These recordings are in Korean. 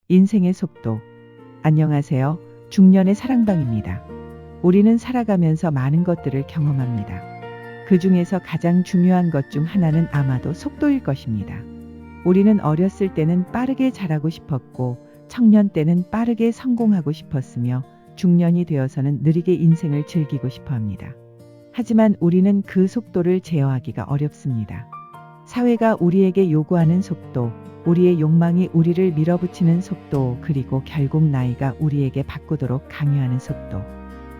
인생의 속도. 안녕하세요. 중년의 사랑방입니다. 우리는 살아가면서 많은 것들을 경험합니다. 그 중에서 가장 중요한 것 중 하나는 아마도 속도일 것입니다. 우리는 어렸을 때는 빠르게 자라고 싶었고, 청년 때는 빠르게 성공하고 싶었으며, 중년이 되어서는 느리게 인생을 즐기고 싶어 합니다. 하지만 우리는 그 속도를 제어하기가 어렵습니다. 사회가 우리에게 요구하는 속도, 우리의 욕망이 우리를 밀어붙이는 속도, 그리고 결국 나이가 우리에게 바꾸도록 강요하는 속도.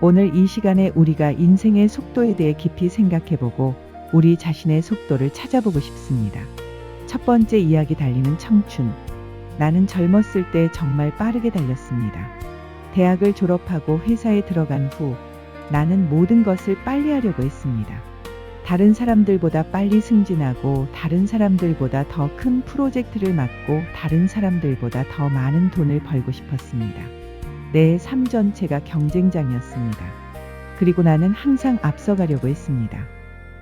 오늘 이 시간에 우리가 인생의 속도에 대해 깊이 생각해보고 우리 자신의 속도를 찾아보고 싶습니다. 첫 번째 이야기, 달리는 청춘. 나는 젊었을 때 정말 빠르게 달렸습니다. 대학을 졸업하고 회사에 들어간 후 나는 모든 것을 빨리 하려고 했습니다. 다른 사람들보다 빨리 승진하고, 다른 사람들보다 더 큰 프로젝트를 맡고, 다른 사람들보다 더 많은 돈을 벌고 싶었습니다. 내 삶 전체가 경쟁장이었습니다. 그리고 나는 항상 앞서가려고 했습니다.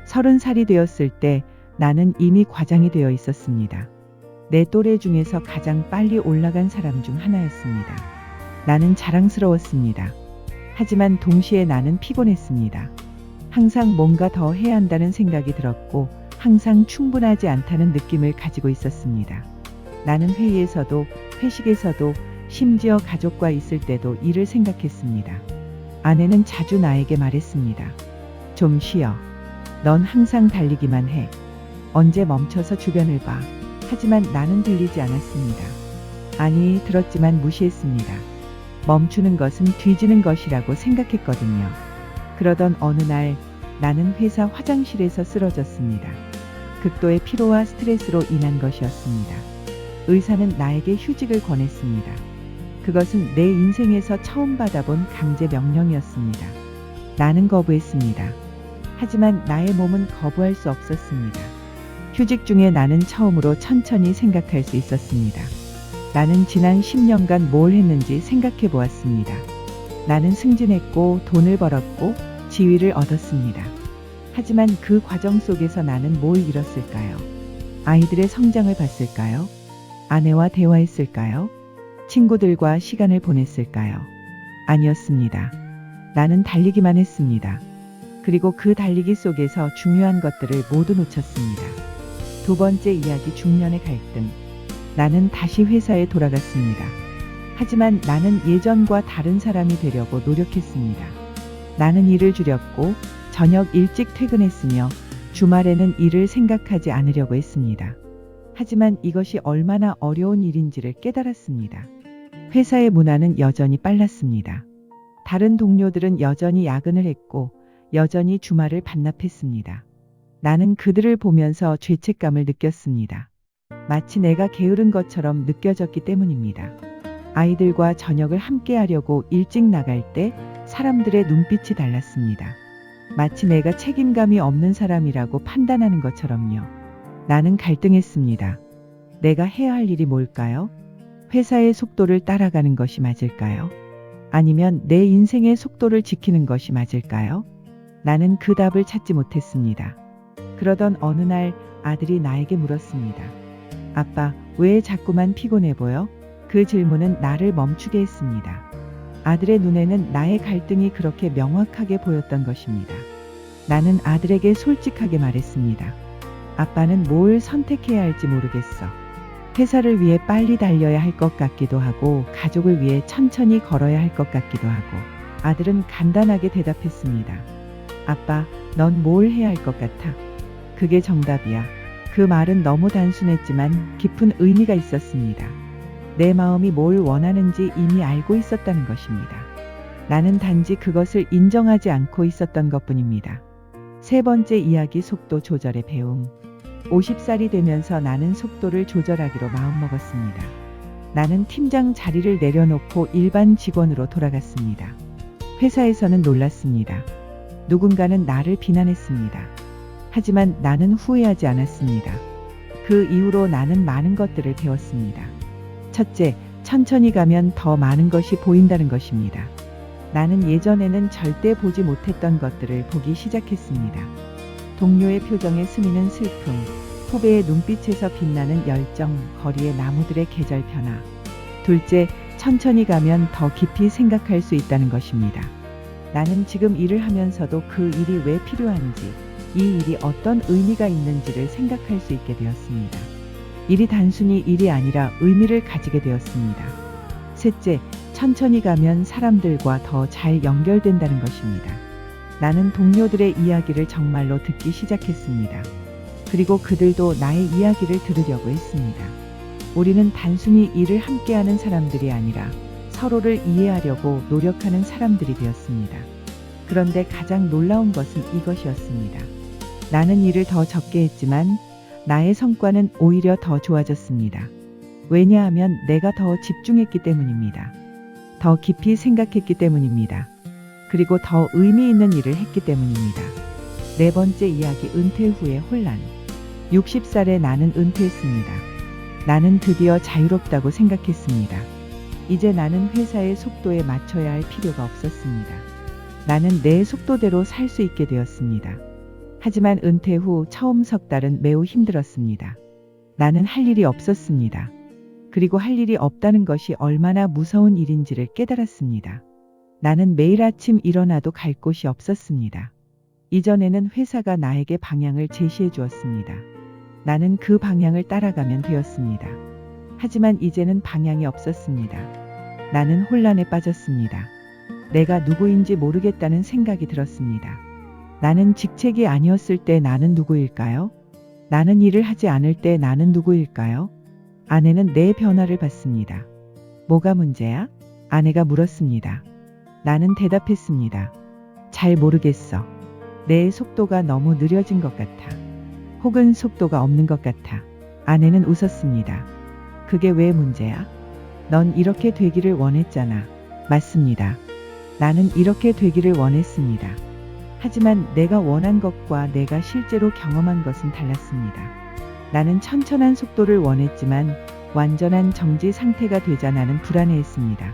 30살이 되었을 때 나는 이미 과장이 되어 있었습니다. 내 또래 중에서 가장 빨리 올라간 사람 중 하나였습니다. 나는 자랑스러웠습니다. 하지만 동시에 나는 피곤했습니다. 항상 뭔가 더 해야 한다는 생각이 들었고, 항상 충분하지 않다는 느낌을 가지고 있었습니다. 나는 회의에서도, 회식에서도, 심지어 가족과 있을 때도 일을 생각했습니다. 아내는 자주 나에게 말했습니다. 좀 쉬어. 넌 항상 달리기만 해. 언제 멈춰서 주변을 봐. 하지만 나는 들리지 않았습니다. 아니, 들었지만 무시했습니다. 멈추는 것은 뒤지는 것이라고 생각했거든요. 그러던 어느 날 나는 회사 화장실에서 쓰러졌습니다. 극도의 피로와 스트레스로 인한 것이었습니다. 의사는 나에게 휴직을 권했습니다. 그것은 내 인생에서 처음 받아본 강제 명령이었습니다. 나는 거부했습니다. 하지만 나의 몸은 거부할 수 없었습니다. 휴직 중에 나는 처음으로 천천히 생각할 수 있었습니다. 나는 지난 10년간 뭘 했는지 생각해 보았습니다. 나는 승진했고, 돈을 벌었고, 지위를 얻었습니다. 하지만 그 과정 속에서 나는 뭘 잃었을까요? 아이들의 성장을 봤을까요? 아내와 대화했을까요? 친구들과 시간을 보냈을까요? 아니었습니다. 나는 달리기만 했습니다. 그리고 그 달리기 속에서 중요한 것들을 모두 놓쳤습니다. 두 번째 이야기, 중년의 갈등. 나는 다시 회사에 돌아갔습니다. 하지만 나는 예전과 다른 사람이 되려고 노력했습니다. 나는 일을 줄였고, 저녁 일찍 퇴근했으며, 주말에는 일을 생각하지 않으려고 했습니다. 하지만 이것이 얼마나 어려운 일인지를 깨달았습니다. 회사의 문화는 여전히 빨랐습니다. 다른 동료들은 여전히 야근을 했고, 여전히 주말을 반납했습니다. 나는 그들을 보면서 죄책감을 느꼈습니다. 마치 내가 게으른 것처럼 느껴졌기 때문입니다. 아이들과 저녁을 함께 하려고 일찍 나갈 때 사람들의 눈빛이 달랐습니다. 마치 내가 책임감이 없는 사람이라고 판단하는 것처럼요. 나는 갈등했습니다. 내가 해야 할 일이 뭘까요? 회사의 속도를 따라가는 것이 맞을까요? 아니면 내 인생의 속도를 지키는 것이 맞을까요? 나는 그 답을 찾지 못했습니다. 그러던 어느 날 아들이 나에게 물었습니다. 아빠, 왜 자꾸만 피곤해 보여? 그 질문은 나를 멈추게 했습니다. 아들의 눈에는 나의 갈등이 그렇게 명확하게 보였던 것입니다. 나는 아들에게 솔직하게 말했습니다. 아빠는 뭘 선택해야 할지 모르겠어. 회사를 위해 빨리 달려야 할 것 같기도 하고, 가족을 위해 천천히 걸어야 할 것 같기도 하고. 아들은 간단하게 대답했습니다. 아빠, 넌 뭘 해야 할 것 같아? 그게 정답이야. 그 말은 너무 단순했지만 깊은 의미가 있었습니다. 내 마음이 뭘 원하는지 이미 알고 있었다는 것입니다. 나는 단지 그것을 인정하지 않고 있었던 것뿐입니다. 세 번째 이야기, 속도 조절의 배움. 50살이 되면서 나는 속도를 조절하기로 마음먹었습니다. 나는 팀장 자리를 내려놓고 일반 직원으로 돌아갔습니다. 회사에서는 놀랐습니다. 누군가는 나를 비난했습니다. 하지만 나는 후회하지 않았습니다. 그 이후로 나는 많은 것들을 배웠습니다. 첫째, 천천히 가면 더 많은 것이 보인다는 것입니다. 나는 예전에는 절대 보지 못했던 것들을 보기 시작했습니다. 동료의 표정에 스미는 슬픔, 후배의 눈빛에서 빛나는 열정, 거리의 나무들의 계절 변화. 둘째, 천천히 가면 더 깊이 생각할 수 있다는 것입니다. 나는 지금 일을 하면서도 그 일이 왜 필요한지, 이 일이 어떤 의미가 있는지를 생각할 수 있게 되었습니다. 일이 단순히 일이 아니라 의미를 가지게 되었습니다. 셋째, 천천히 가면 사람들과 더 잘 연결된다는 것입니다. 나는 동료들의 이야기를 정말로 듣기 시작했습니다. 그리고 그들도 나의 이야기를 들으려고 했습니다. 우리는 단순히 일을 함께하는 사람들이 아니라 서로를 이해하려고 노력하는 사람들이 되었습니다. 그런데 가장 놀라운 것은 이것이었습니다. 나는 일을 더 적게 했지만 나의 성과는 오히려 더 좋아졌습니다. 왜냐하면 내가 더 집중했기 때문입니다. 더 깊이 생각했기 때문입니다. 그리고 더 의미 있는 일을 했기 때문입니다. 네 번째 이야기, 은퇴 후의 혼란. 60살에 나는 은퇴했습니다. 나는 드디어 자유롭다고 생각했습니다. 이제 나는 회사의 속도에 맞춰야 할 필요가 없었습니다. 나는 내 속도대로 살 수 있게 되었습니다. 하지만 은퇴 후 처음 석 달은 매우 힘들었습니다. 나는 할 일이 없었습니다. 그리고 할 일이 없다는 것이 얼마나 무서운 일인지를 깨달았습니다. 나는 매일 아침 일어나도 갈 곳이 없었습니다. 이전에는 회사가 나에게 방향을 제시해 주었습니다. 나는 그 방향을 따라가면 되었습니다. 하지만 이제는 방향이 없었습니다. 나는 혼란에 빠졌습니다. 내가 누구인지 모르겠다는 생각이 들었습니다. 나는 직책이 아니었을 때 나는 누구일까요? 나는 일을 하지 않을 때 나는 누구일까요? 아내는 내 변화를 봤습니다. 뭐가 문제야? 아내가 물었습니다. 나는 대답했습니다. 잘 모르겠어. 내 속도가 너무 느려진 것 같아. 혹은 속도가 없는 것 같아. 아내는 웃었습니다. 그게 왜 문제야? 넌 이렇게 되기를 원했잖아. 맞습니다. 나는 이렇게 되기를 원했습니다. 하지만 내가 원한 것과 내가 실제로 경험한 것은 달랐습니다. 나는 천천한 속도를 원했지만 완전한 정지 상태가 되자 나는 불안해했습니다.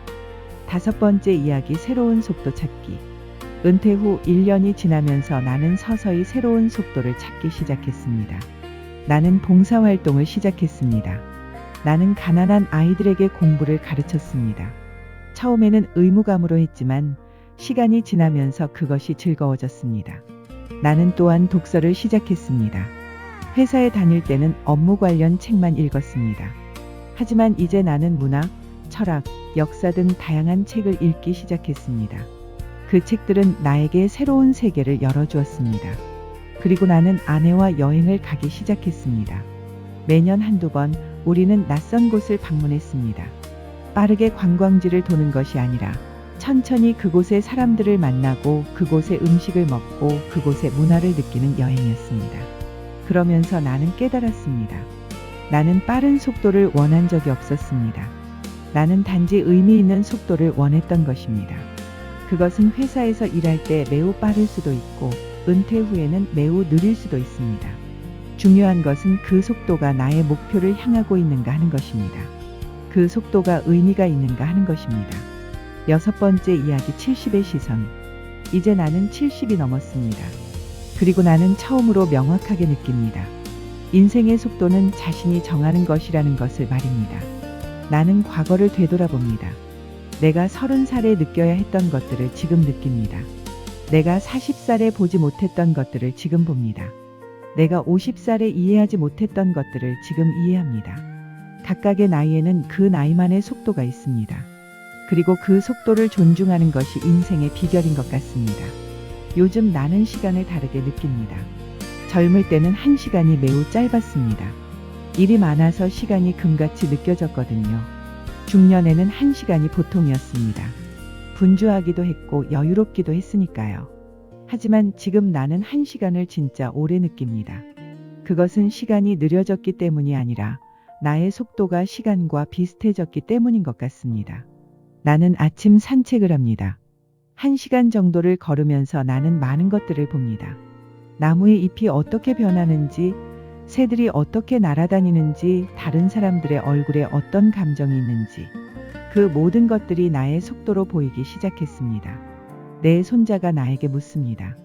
다섯 번째 이야기, 새로운 속도 찾기. 은퇴 후 1년이 지나면서 나는 서서히 새로운 속도를 찾기 시작했습니다. 나는 봉사활동을 시작했습니다. 나는 가난한 아이들에게 공부를 가르쳤습니다. 처음에는 의무감으로 했지만 시간이 지나면서 그것이 즐거워졌습니다. 나는 또한 독서를 시작했습니다. 회사에 다닐 때는 업무 관련 책만 읽었습니다. 하지만 이제 나는 문학, 철학, 역사 등 다양한 책을 읽기 시작했습니다. 그 책들은 나에게 새로운 세계를 열어주었습니다. 그리고 나는 아내와 여행을 가기 시작했습니다. 매년 한두 번 우리는 낯선 곳을 방문했습니다. 빠르게 관광지를 도는 것이 아니라 천천히 그곳의 사람들을 만나고 그곳의 음식을 먹고 그곳의 문화를 느끼는 여행이었습니다. 그러면서 나는 깨달았습니다. 나는 빠른 속도를 원한 적이 없었습니다. 나는 단지 의미 있는 속도를 원했던 것입니다. 그것은 회사에서 일할 때 매우 빠를 수도 있고 은퇴 후에는 매우 느릴 수도 있습니다. 중요한 것은 그 속도가 나의 목표를 향하고 있는가 하는 것입니다. 그 속도가 의미가 있는가 하는 것입니다. 여섯 번째 이야기, 70의 시선. 이제 나는 70이 넘었습니다. 그리고 나는 처음으로 명확하게 느낍니다. 인생의 속도는 자신이 정하는 것이라는 것을 말입니다. 나는 과거를 되돌아봅니다. 내가 30살에 느껴야 했던 것들을 지금 느낍니다. 내가 40살에 보지 못했던 것들을 지금 봅니다. 내가 50살에 이해하지 못했던 것들을 지금 이해합니다. 각각의 나이에는 그 나이만의 속도가 있습니다. 그리고 그 속도를 존중하는 것이 인생의 비결인 것 같습니다. 요즘 나는 시간을 다르게 느낍니다. 젊을 때는 1시간이 매우 짧았습니다. 일이 많아서 시간이 금같이 느껴졌거든요. 중년에는 1시간이 보통이었습니다. 분주하기도 했고 여유롭기도 했으니까요. 하지만 지금 나는 1시간을 진짜 오래 느낍니다. 그것은 시간이 느려졌기 때문이 아니라 나의 속도가 시간과 비슷해졌기 때문인 것 같습니다. 나는 아침 산책을 합니다. 1시간 정도를 걸으면서 나는 많은 것들을 봅니다. 나무의 잎이 어떻게 변하는지, 새들이 어떻게 날아다니는지, 다른 사람들의 얼굴에 어떤 감정이 있는지, 그 모든 것들이 나의 속도로 보이기 시작했습니다. 내 손자가 나에게 묻습니다.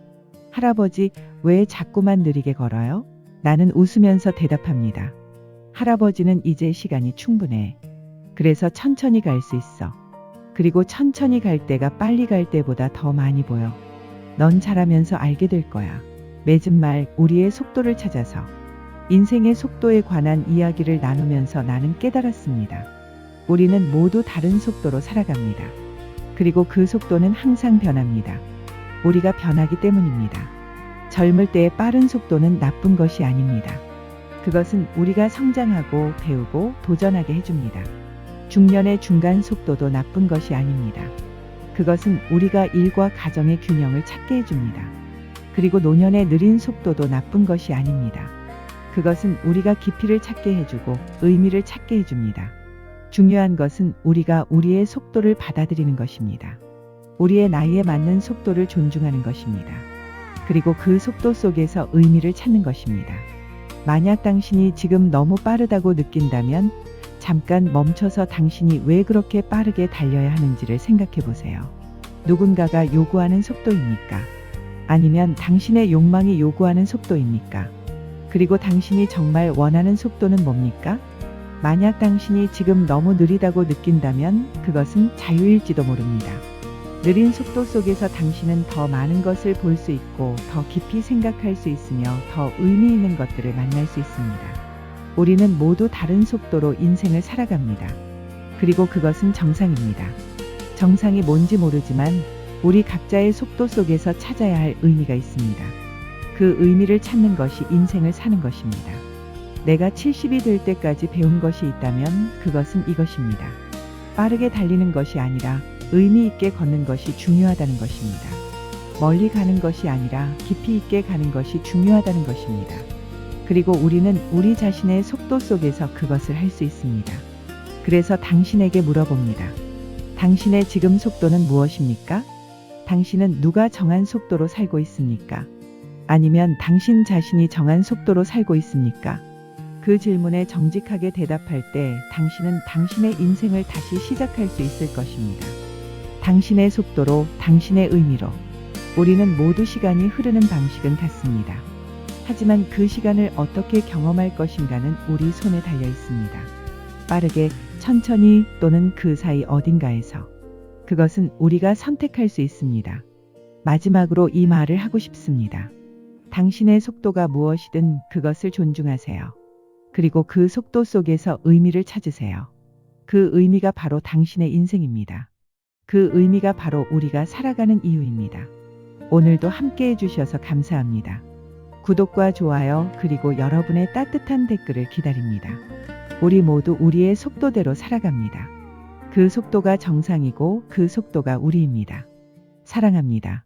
할아버지, 왜 자꾸만 느리게 걸어요? 나는 웃으면서 대답합니다. 할아버지는 이제 시간이 충분해. 그래서 천천히 갈 수 있어. 그리고 천천히 갈 때가 빨리 갈 때보다 더 많이 보여. 넌 자라면서 알게 될 거야. 맺은 말, 우리의 속도를 찾아서. 인생의 속도에 관한 이야기를 나누면서 나는 깨달았습니다. 우리는 모두 다른 속도로 살아갑니다. 그리고 그 속도는 항상 변합니다. 우리가 변하기 때문입니다. 젊을 때의 빠른 속도는 나쁜 것이 아닙니다. 그것은 우리가 성장하고 배우고 도전하게 해줍니다. 중년의 중간 속도도 나쁜 것이 아닙니다. 그것은 우리가 일과 가정의 균형을 찾게 해줍니다. 그리고 노년의 느린 속도도 나쁜 것이 아닙니다. 그것은 우리가 깊이를 찾게 해주고 의미를 찾게 해줍니다. 중요한 것은 우리가 우리의 속도를 받아들이는 것입니다. 우리의 나이에 맞는 속도를 존중하는 것입니다. 그리고 그 속도 속에서 의미를 찾는 것입니다. 만약 당신이 지금 너무 빠르다고 느낀다면 잠깐 멈춰서 당신이 왜 그렇게 빠르게 달려야 하는지를 생각해 보세요. 누군가가 요구하는 속도입니까? 아니면 당신의 욕망이 요구하는 속도입니까? 그리고 당신이 정말 원하는 속도는 뭡니까? 만약 당신이 지금 너무 느리다고 느낀다면 그것은 자유일지도 모릅니다. 느린 속도 속에서 당신은 더 많은 것을 볼 수 있고 더 깊이 생각할 수 있으며 더 의미 있는 것들을 만날 수 있습니다. 우리는 모두 다른 속도로 인생을 살아갑니다. 그리고 그것은 정상입니다. 정상이 뭔지 모르지만 우리 각자의 속도 속에서 찾아야 할 의미가 있습니다. 그 의미를 찾는 것이 인생을 사는 것입니다. 내가 70이 될 때까지 배운 것이 있다면 그것은 이것입니다. 빠르게 달리는 것이 아니라 의미 있게 걷는 것이 중요하다는 것입니다. 멀리 가는 것이 아니라 깊이 있게 가는 것이 중요하다는 것입니다. 그리고 우리는 우리 자신의 속도 속에서 그것을 할 수 있습니다. 그래서 당신에게 물어봅니다. 당신의 지금 속도는 무엇입니까? 당신은 누가 정한 속도로 살고 있습니까? 아니면 당신 자신이 정한 속도로 살고 있습니까? 그 질문에 정직하게 대답할 때 당신은 당신의 인생을 다시 시작할 수 있을 것입니다. 당신의 속도로, 당신의 의미로. 우리는 모두 시간이 흐르는 방식은 같습니다. 하지만 그 시간을 어떻게 경험할 것인가는 우리 손에 달려 있습니다. 빠르게, 천천히 또는 그 사이 어딘가에서. 그것은 우리가 선택할 수 있습니다. 마지막으로 이 말을 하고 싶습니다. 당신의 속도가 무엇이든 그것을 존중하세요. 그리고 그 속도 속에서 의미를 찾으세요. 그 의미가 바로 당신의 인생입니다. 그 의미가 바로 우리가 살아가는 이유입니다. 오늘도 함께 해주셔서 감사합니다. 구독과 좋아요 그리고 여러분의 따뜻한 댓글을 기다립니다. 우리 모두 우리의 속도대로 살아갑니다. 그 속도가 정상이고 그 속도가 우리입니다. 사랑합니다.